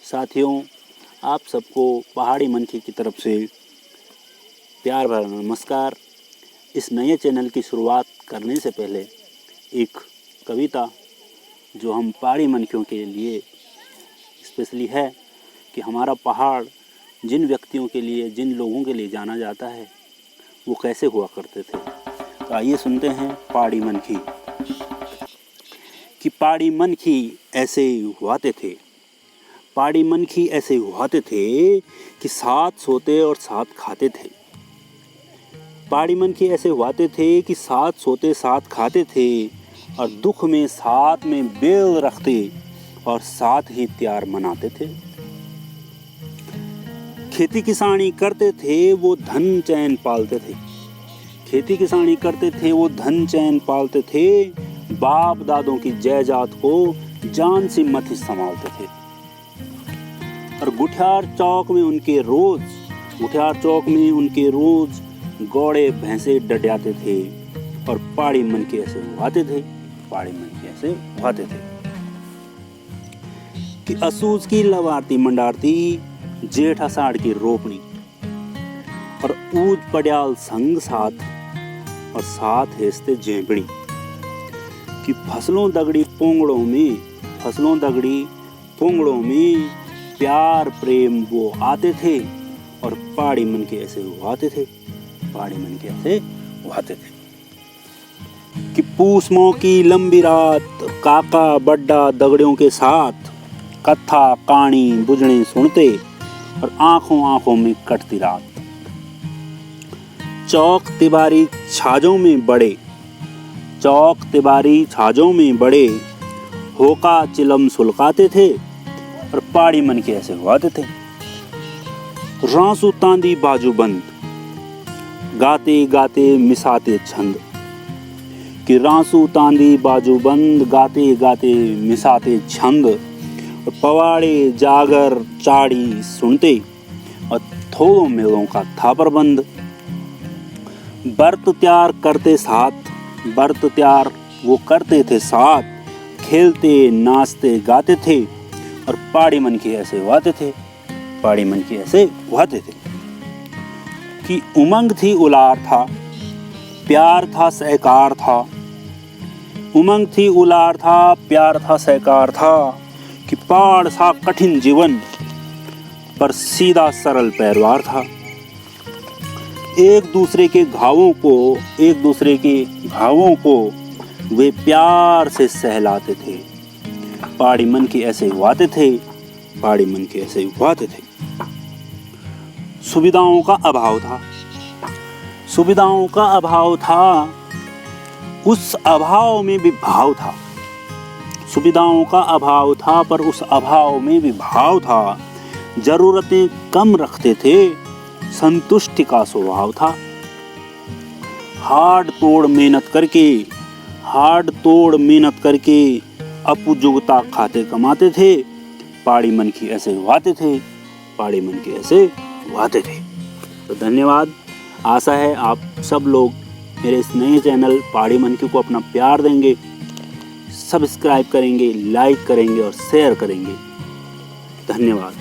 साथियों, आप सबको पहाड़ी मनकी की तरफ से प्यार भरा नमस्कार। इस नए चैनल की शुरुआत करने से पहले एक कविता जो हम पहाड़ी मनकियों के लिए स्पेशली है कि हमारा पहाड़ जिन व्यक्तियों के लिए, जिन लोगों के लिए जाना जाता है वो कैसे हुआ करते थे। तो आइए सुनते हैं पहाड़ी मनकी कि पहाड़ी मनकी ऐसे हुआते थे। पहाड़ी मनकी ऐसे हुआते थे कि साथ सोते और साथ खाते थे। पहाड़ी मनकी ऐसे हुआते थे कि साथ सोते साथ खाते थे और दुख में साथ में बेल रखते और साथ ही त्योहार मनाते थे। खेती किसानी करते थे वो धन चैन पालते थे। खेती किसानी करते थे वो धन चैन पालते थे। बाप दादों की जायदाद को जान से मत ही संभालते थे। और गुठियार चौक में उनके रोज घोड़े भैंसे डड्याते थे। और पहाड़ी मनकी ऐसे हुआते थे कि असूज की लवारती मंडारती, जेठ आषाढ़ की रोपनी और ऊज पड़याल संग साथ और साथ हेस्ते जेबड़ी कि फसलों दगड़ी पोंगड़ों में प्यार प्रेम वो आते थे। और पहाड़ी मनकी ऐसे हुआते थे कि पूसमों की लंबी रात काका बड्डा दगड़ियों के साथ कथा कहानी बुझने सुनते और आंखों में कटती रात। चौक तिबारी छाजों में बड़े होका चिलम सुलकाते थे। और पहाड़ी मनकी ऐसे हुआते थे। रांसू तांदी बाजू बंद गाते गाते मिसाते छंद कि रांसू तांदी बाजू बंद गाते गाते मिसाते छंद। और पवाड़े जागर चाड़ी सुनते और थोड़ों मेलों का था प्रबंध। बर्त त्यार वो करते थे साथ, खेलते नाचते गाते थे। और पहाड़ी मनकी ऐसे हुआते थे कि उमंग थी उलार था, प्यार था सहकार था कि पहाड़ सा कठिन जीवन पर सीधा सरल पैरवार था। एक दूसरे के घावों को वे प्यार से सहलाते थे। पहाड़ी मनकी ऐसे हुआते थे। सुविधाओं का अभाव था, उस अभाव में भी भाव था। सुविधाओं का अभाव था पर उस अभाव में भी भाव था। जरूरतें कम रखते थे, संतुष्टि का स्वभाव था। हाड़ तोड़ मेहनत करके अपुजुगता खाते कमाते थे। पहाड़ी मनकी ऐसे हुआते थे। तो धन्यवाद। आशा है आप सब लोग मेरे इस नए चैनल पहाड़ी मनकी को अपना प्यार देंगे, सब्सक्राइब करेंगे, लाइक करेंगे और शेयर करेंगे। धन्यवाद।